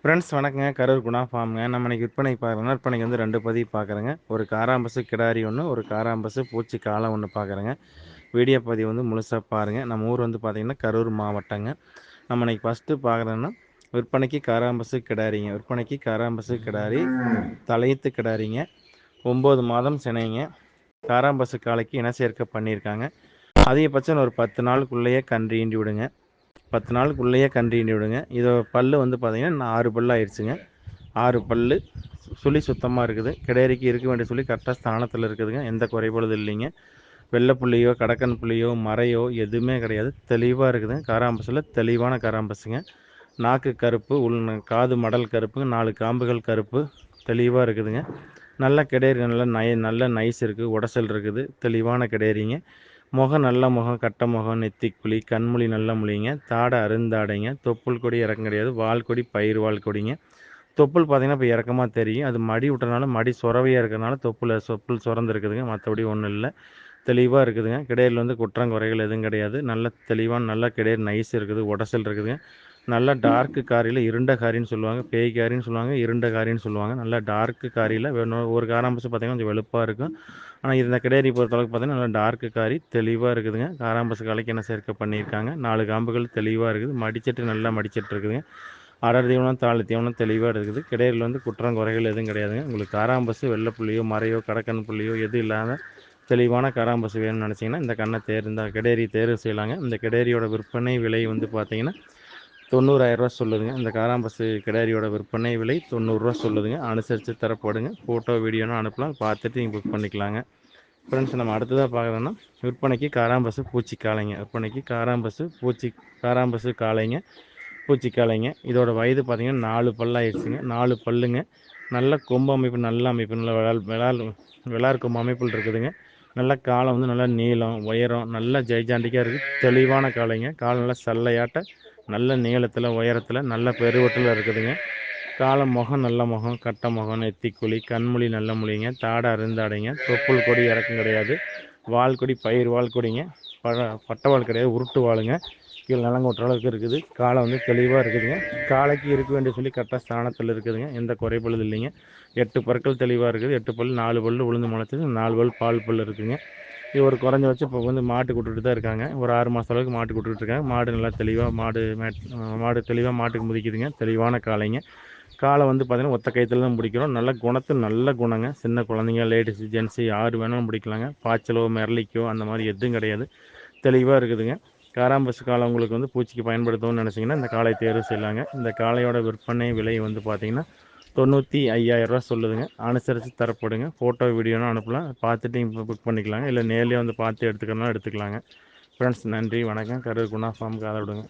Friends வணக்கங்க. கரூர் குணா ஃபார்ம்ங்க. நம்ம இன்னைக்கு விற்பனைக்கு பார்க்குறோம்னா, விற்பனைக்கு வந்து 2 பதிவு பார்க்குறேங்க. ஒரு காராம்பசு கிடாரி ஒண்ணு, ஒரு காராம்பசு பூச்சி காளை ஒண்ணு பார்க்குறேங்க. வீடியோ பதிவு வந்து முழுசா பாருங்க. நம்ம ஊர் வந்து பார்த்தீங்கன்னா, கரூர் மாவட்டங்க. நம்ம இன்னைக்கு ஃபஸ்ட்டு பார்க்குறோன்னா, விற்பனைக்கு காராம்பசு கிடாரிங்க. விற்பனைக்கு காராம்பசு கிடாரி, தலையீத்து கிடாரிங்க. 9 மாதம் சினைங்க. காராம்பசு காளைக்கு இன சேர்க்கை பண்ணியிருக்காங்க. அதிகபட்சம் ஒரு 10 நாளுக்குள்ளேயே கன்று ஈண்டி விடுங்க. 10 நாளுக்குள்ளேயே கன்று ஈண்டி விடுங்க. இதோட பல்லு வந்து பார்த்தீங்கன்னா 6 பல்லு ஆயிடுச்சுங்க. 6 பல்லு சுழி சுத்தமாக இருக்குது. கிடாரிக்கு இருக்க வேண்டிய சுழி கரெக்டாக ஸ்தானத்தில் இருக்குதுங்க. எந்த குறைபாடும் இல்லைங்க. வெள்ளை புள்ளியோ கடக்கன் புள்ளியோ மறையோ எதுவுமே கிடையாது. தெளிவாக இருக்குதுங்க. காராம்பஸில் தெளிவான காராம்பஸுங்க. நாக்கு கருப்பு, காது மடல் கருப்புங்க, 4 காம்புகள் கருப்பு, தெளிவாக இருக்குதுங்க. நல்ல கிடேரி, நல்ல நைஸ் இருக்குது, உடசல் இருக்குது, தெளிவான கிடேரிங்க. முகம் நல்ல முகம், கட்ட முகம், நெத்திக்குழி, கண்மொழி நல்ல மொழிங்க, தாடை அருந்தாடைங்க, தொப்புள் கொடி இறக்கம் கிடையாது, வால் கொடி பயிர் வால் கொடிங்க. தொப்புள் பார்த்தீங்கன்னா இப்போ இறக்கமாக தெரியும். அது மடி விட்டனால மடி சொரவையாக இருக்கிறதுனால தொப்புள் சுரந்துருக்குதுங்க. மற்றபடி ஒன்றும் இல்லை, தெளிவாக இருக்குதுங்க. கிடேரியில் வந்து குற்றம் குறைகள் எதுவும் கிடையாது. நல்ல தெளிவான நல்ல கிடேரி நைஸ் இருக்குது, உடசல் இருக்குதுங்க. நல்லா டார்க்கு காரியில் இருண்ட காரின்னு சொல்லுவாங்க, பேய் காரின்னு சொல்லுவாங்க, இருண்ட காரின்னு சொல்லுவாங்க. நல்லா டார்க்கு காரியில் வேணும். ஒரு காராம்பஸ் பார்த்தீங்கன்னா கொஞ்சம் வெளுப்பாக இருக்கும். ஆனால் இந்த கிடேரி பொறுத்தளவுக்கு பார்த்தீங்கன்னா நல்லா டார்க்கு காரி தெளிவாக இருக்குதுங்க. காராம்பஸ் காலைக்கு என்ன சேர்க்கை பண்ணியிருக்காங்க. 4 காம்புகள் தெளிவாக இருக்குது. மடிச்சட்டு நல்லா மடிச்சட்டு இருக்குதுங்க. அடர் தீவனம் தாழ் தீவனம் தெளிவாக இருக்குது. கிடேரியில் வந்து குற்றம் குறைகள் எதுவும் கிடையாதுங்க. உங்களுக்கு காராம்பஸ் வெள்ளை புள்ளியோ மறையோ கடக்கன் புள்ளியோ எதுவும் இல்லாத தெளிவான காராம்பஸ் வேணும்னு நினச்சிங்கன்னா இந்த கண்ணை இந்த கிடேரி தேர்வு செய்யலாங்க. இந்த கிடேரியோட விற்பனை விலை வந்து பார்த்தீங்கன்னா 90,000 சொல்லுதுங்க. இந்த காராம்பசு கிடாரியோட விற்பனை விலை 90 சொல்லுதுங்க. அனுசரித்து தரப்படுங்க. ஃபோட்டோ வீடியோனா அனுப்பலாம், பார்த்துட்டு நீங்கள் புக் பண்ணிக்கலாங்க. ஃப்ரெண்ட்ஸ் நம்ம அடுத்ததாக பார்க்குறோன்னா, விற்பனைக்கு காராம்பசு பூச்சி காளைங்க. விற்பனைக்கு காராம்பசு காளைங்க, பூச்சி காளைங்க. இதோட வயது பார்த்தீங்கன்னா 4 பல்லாயிடுச்சுங்க. 4 பல்லுங்க. நல்ல கொம்பு அமைப்பு, நல்ல அமைப்பு, நல்ல விளார் கொம்பு அமைப்பில் இருக்குதுங்க. நல்ல காலை வந்து நல்லா நீளம் உயரம் நல்ல ஜெய்ஜாண்டிக்காக இருக்குது. தெளிவான காளைங்க. கால் நல்லா சல்லையாட்ட நல்ல நீளத்தில் உயரத்தில் நல்ல பெருவட்டில் இருக்குதுங்க. காலை முகம் நல்ல முகம், கட்ட முகம், நெத்திக்குழி, கண்மொழி நல்ல மொழிங்க, தாடை அருந்தாடைங்க, தொப்புள் கொடி இறக்கம் கிடையாது, வால் கொடி பயிர் வால் கொடிங்க, பட்டவால் கிடையாது, உருட்டு வாளுங்க, கீழே நிலங்கொட்டுற அளவுக்கு இருக்குது. காலை வந்து தெளிவாக இருக்குதுங்க. காலைக்கு இருக்க வேண்டிய சொல்லி கரெக்டாக ஸ்தானத்தில் இருக்குதுங்க. எந்த குறைபழுது இல்லைங்க. 8 பற்கள் தெளிவாக இருக்குது. 8 பல், 4 பல் உளுந்து முளைச்சது, 4 பல் பால் பல் இருக்குதுங்க. இது ஒரு குறைஞ்ச வச்சு இப்போ வந்து மாட்டுக்கு விட்டுட்டு தான் இருக்காங்க. ஒரு 6 மாதம் அளவுக்கு மாட்டுக்கு விட்டுட்டு இருக்காங்க. மாடு நல்லா தெளிவாக மாடு தெளிவாக மாட்டுக்கு முதிக்குதுங்க. தெளிவான காளைங்க. காலை வந்து பார்த்திங்கன்னா ஒத்த கயிற்றுல தான் பிடிக்கிறோம். நல்ல குணத்தில் நல்ல குணங்க. சின்ன குழந்தைங்க, லேடிஸு, ஜென்ஸு யார் வேணாலும் பிடிக்கலாங்க. பாய்ச்சலோ மிரளிக்கோ அந்த மாதிரி எதுவும் கிடையாது. தெளிவாக இருக்குதுங்க. காராம்பசு காலை உங்களுக்கு வந்து பூச்சிக்கு பயன்படுத்தணும்னு நினச்சிங்கன்னா இந்த காலை தேர்வு செய்யலாங்க. இந்த காளையோட விற்பனை விலை வந்து பார்த்திங்கன்னா 95,000 சொல்லுதுங்க. அனுசரித்து தரப்படுங்க. ஃபோட்டோ வீடியோனா அனுப்பலாம், பார்த்துட்டு நீங்கள் புக் பண்ணிக்கலாங்க. இல்லை நேர்லேயே வந்து பார்த்து எடுத்துக்கிறனாலும் எடுத்துக்கலாங்க. ஃப்ரெண்ட்ஸ் நன்றி வணக்கம். கரூர் குணா ஃபார்முக்கு ஆதரவுடுங்க.